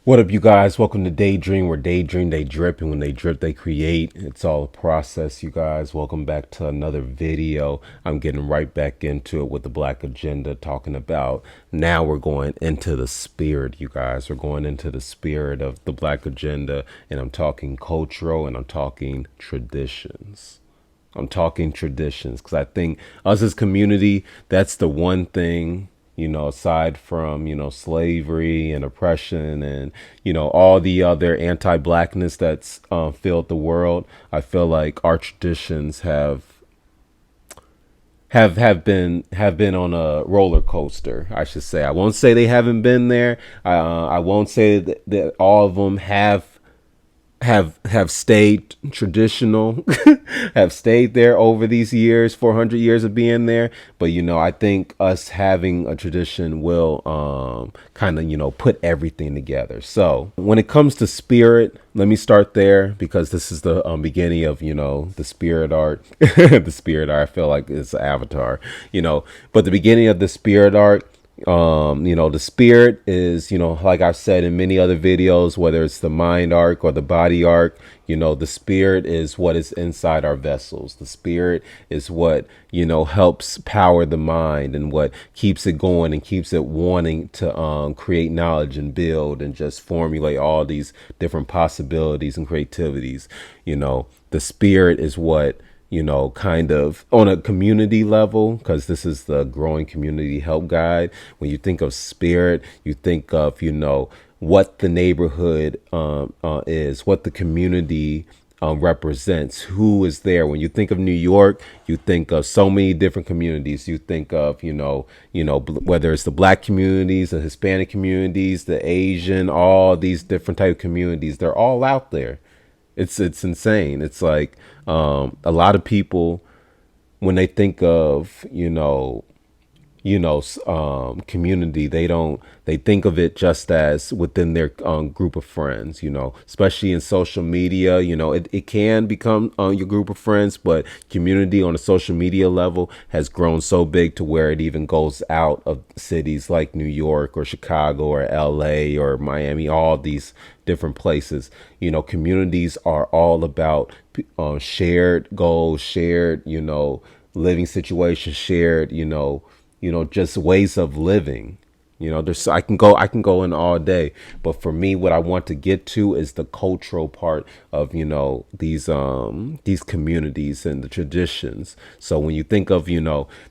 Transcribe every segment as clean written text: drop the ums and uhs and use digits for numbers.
What up, you guys? Welcome to Deydrm, where they dream, they drip, and when they drip, they create. It's all a process, you guys. Welcome back to another video. I'm getting right back into it with the Black Agenda, talking about now we're going into the spirit, you guys. We're going into the spirit of the Black Agenda, and I'm talking cultural and I'm talking traditions. I'm talking traditions because I think us as community, that's the one thing, aside from, slavery and oppression and, all the other anti-blackness that's filled the world. I feel like our traditions have been on a roller coaster, I should say. I won't say they haven't been there. I won't say that all of them have stayed traditional, have stayed there over these years, 400 years of being there. But I think us having a tradition will kind of put everything together. So when it comes to spirit, let me start there because this is the beginning of the spirit art. The spirit art, I feel like it's Avatar, but the beginning of the spirit art. The spirit is, like I've said in many other videos, whether it's the mind arc or the body arc, the spirit is what is inside our vessels. The spirit is what, helps power the mind and what keeps it going and keeps it wanting to create knowledge and build and just formulate all these different possibilities and creativities. The spirit is what, kind of on a community level, because this is the growing community help guide. When you think of spirit, you think of, what the neighborhood is, what the community represents, who is there. When you think of New York, you think of so many different communities. You think of, whether it's the Black communities, the Hispanic communities, the Asian, all these different type of communities, they're all out there. It's insane. It's like a lot of people when they think of community, they think of it just as within their group of friends, especially in social media. It can become your group of friends, but community on a social media level has grown so big to where it even goes out of cities like New York or Chicago or LA or Miami, all these different places. Communities are all about shared goals, shared, living situations, shared, just ways of living. There's I can go in all day, but for me, what I want to get to is the cultural part of these communities and the traditions. So when you think of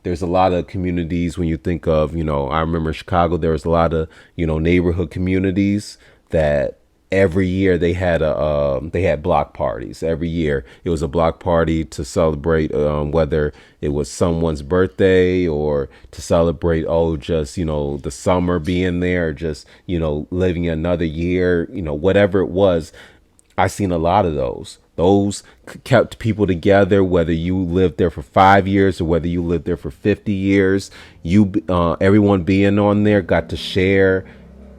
there's a lot of communities. When you think of I remember in Chicago there was a lot of neighborhood communities that every year they had block parties. Every year it was a block party to celebrate whether it was someone's birthday or to celebrate just the summer being there, or just living another year, whatever it was. I seen a lot of those kept people together, whether you lived there for 5 years or whether you lived there for 50 years. Everyone being on there got to share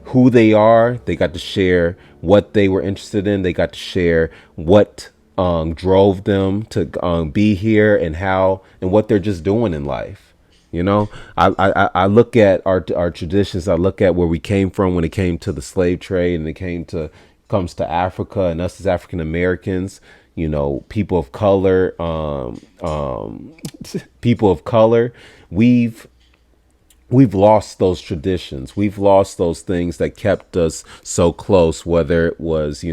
who they are. They got to share what they were interested in. They got to share what drove them to be here and how and what they're just doing in life. I look at our traditions. I look at where we came from when it came to the slave trade and it comes to Africa and us as African Americans. People of color, people of color. We've lost those traditions. We've lost those things that kept us so close, whether it was,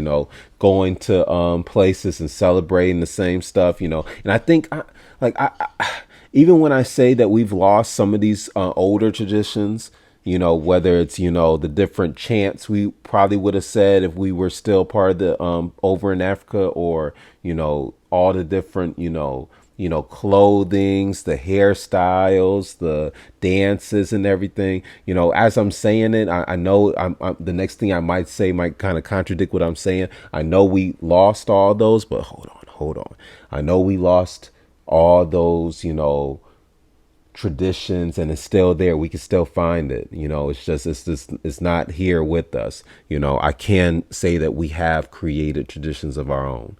going to places and celebrating the same stuff, And I think even when I say that we've lost some of these older traditions, whether it's, the different chants we probably would have said if we were still part of the over in Africa, or, all the different, clothings, the hairstyles, the dances and everything. As I'm saying it, I know the next thing I might say might kind of contradict what I'm saying. I know we lost all those, but hold on. I know we lost all those, traditions, and it's still there. We can still find it. It's not here with us. I can say that we have created traditions of our own.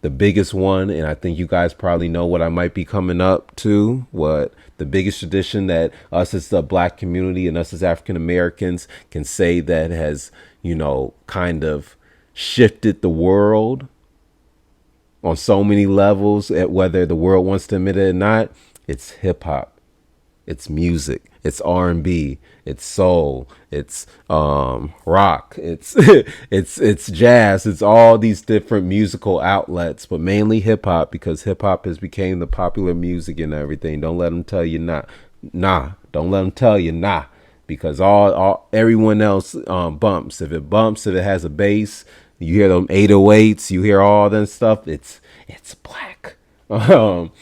the biggest one, and I think you guys probably know what I might be coming up to, what the biggest tradition that us as the black community and us as African Americans can say that has, kind of shifted the world on so many levels, at whether the world wants to admit it or not. It's hip hop. It's music. It's R&B. It's soul. It's rock. It's it's jazz. It's all these different musical outlets, but mainly hip hop, because hip hop has become the popular music and everything. Don't let them tell you not. Nah. Don't let them tell you nah, because all everyone else bumps. If it bumps, if it has a bass, you hear them 808s. You hear all that stuff. It's black. Um,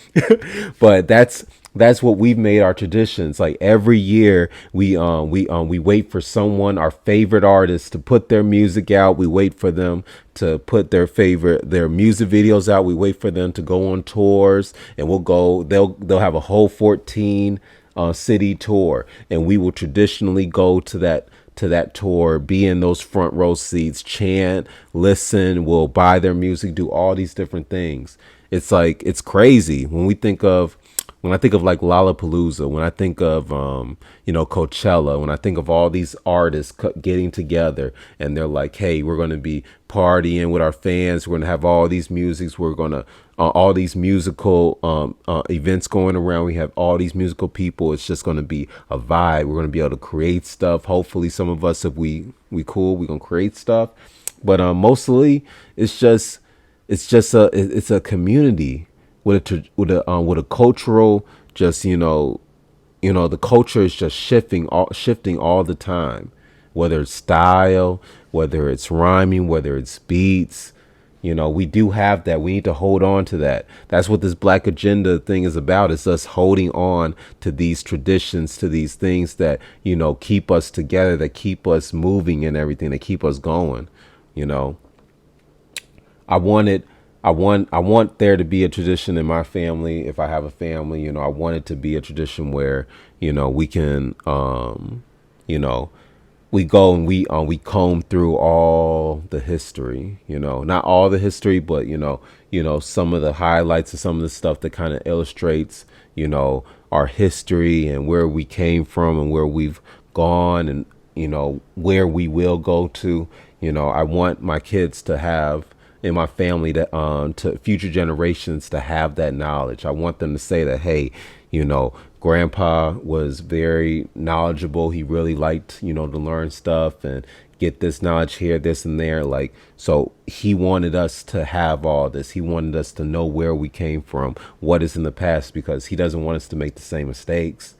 but that's what we've made our traditions. Like every year, we wait for someone, our favorite artist, to put their music out. We wait for them to put their music videos out. We wait for them to go on tours, and we'll go. They'll have a whole 14 city tour, and we will traditionally go to that tour, be in those front row seats, chant, listen, we'll buy their music, do all these different things. It's like, it's crazy when I think of like Lollapalooza, when I think of Coachella, when I think of all these artists getting together, and they're like, hey, we're going to be partying with our fans, we're going to have all these musics, we're going to all these musical events going around, we have all these musical people, it's just going to be a vibe, we're going to be able to create stuff. Hopefully some of us, if we cool, we're going to create stuff, but mostly it's a community with a cultural, just the culture is just shifting all the time, whether it's style, whether it's rhyming, whether it's beats. We do have that. We need to hold on to that. That's what this Black Agenda thing is about. It's us holding on to these traditions, to these things that keep us together, that keep us moving and everything, that keep us going. you know I wanted I want there to be a tradition in my family. If I have a family, I want it to be a tradition where, we can, you know, we go and we comb through all the history, not all the history, but, some of the highlights and some of the stuff that kind of illustrates, our history and where we came from and where we've gone and, where we will go to. I want my kids to have, in my family, to future generations, to have that knowledge. I want them to say that, hey, grandpa was very knowledgeable. He really liked, to learn stuff and get this knowledge here, this and there. Like, so he wanted us to have all this. He wanted us to know where we came from, what is in the past, because he doesn't want us to make the same mistakes.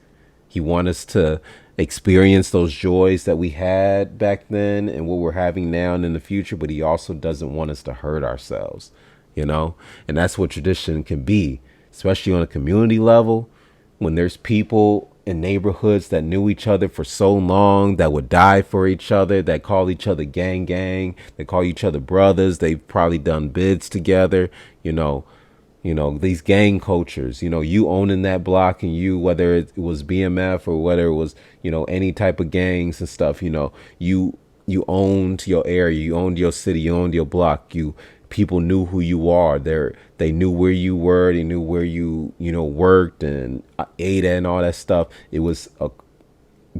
He wants us to experience those joys that we had back then and what we're having now and in the future, but he also doesn't want us to hurt ourselves, And that's what tradition can be, especially on a community level, when there's people in neighborhoods that knew each other for so long, that would die for each other, that call each other gang gang, that call each other brothers. They've probably done bids together, these gang cultures, you owning that block, and you, whether it was BMF or whether it was, any type of gangs and stuff, you owned your area, you owned your city, you owned your block. People knew who you are. They knew where you were. They knew where you, worked and ate and all that stuff. It was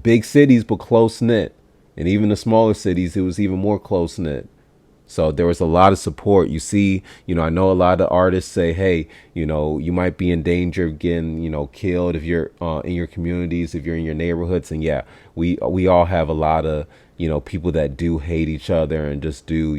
big cities, but close knit. And even the smaller cities, it was even more close knit. So there was a lot of support. You see, I know a lot of artists say, hey, you might be in danger of getting, killed if you're in your communities, if you're in your neighborhoods. And yeah, we all have a lot of, people that do hate each other and just do,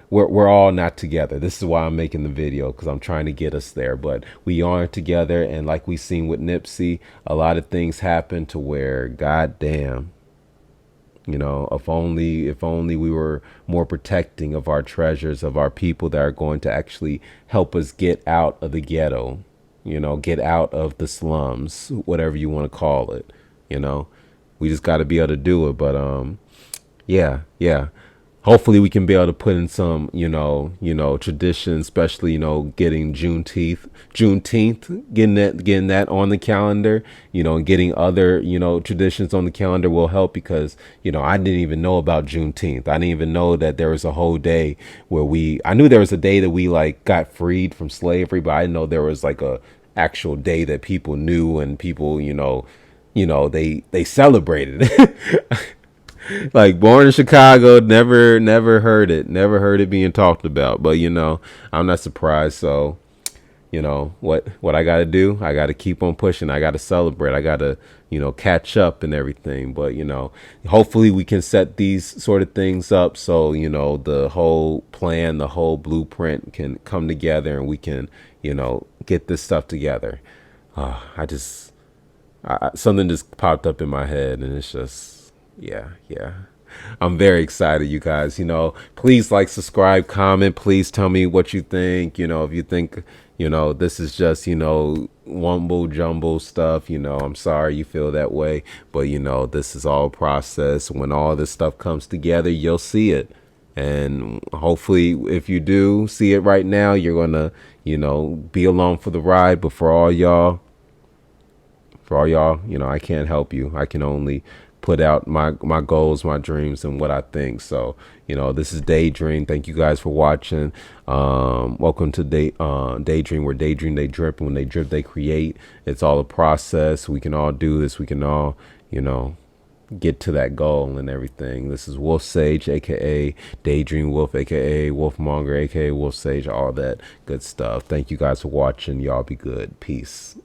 we're all not together. This is why I'm making the video, because I'm trying to get us there. But we aren't together. And like we seen with Nipsey, a lot of things happen to where, goddamn, if only we were more protecting of our treasures, of our people that are going to actually help us get out of the ghetto, get out of the slums, whatever you want to call it. We just got to be able to do it. But yeah. hopefully we can be able to put in some, tradition, especially, getting Juneteenth, getting that on the calendar, and getting other, traditions on the calendar will help because, I didn't even know about Juneteenth. I didn't even know that there was a whole day where I knew there was a day that we like got freed from slavery, but I didn't know there was like a actual day that people knew and people, they celebrated. Like born in Chicago, never heard it, never heard it being talked about. But I'm not surprised. So what I got to do, I got to keep on pushing. I got to celebrate. I got to catch up and everything. But hopefully we can set these sort of things up so the whole plan, the whole blueprint can come together and we can get this stuff together. I just something just popped up in my head and it's just yeah. I'm very excited, you guys. Please like, subscribe, comment. Please tell me what you think. If you think, this is just, wumble jumble stuff, I'm sorry you feel that way. But, this is all process. When all this stuff comes together, you'll see it. And hopefully, if you do see it right now, you're going to, be along for the ride. But for all y'all, I can't help you. I can only put out my goals, my dreams, and what I think. So, this is Deydrm. Thank you guys for watching. Welcome to Deydrm, where they drip. And when they drip, they create. It's all a process. We can all do this. We can all, get to that goal and everything. This is Wolf Sage, aka Deydrm Wolf, aka Wolfmonger, aka Wolf Sage, all that good stuff. Thank you guys for watching. Y'all be good. Peace.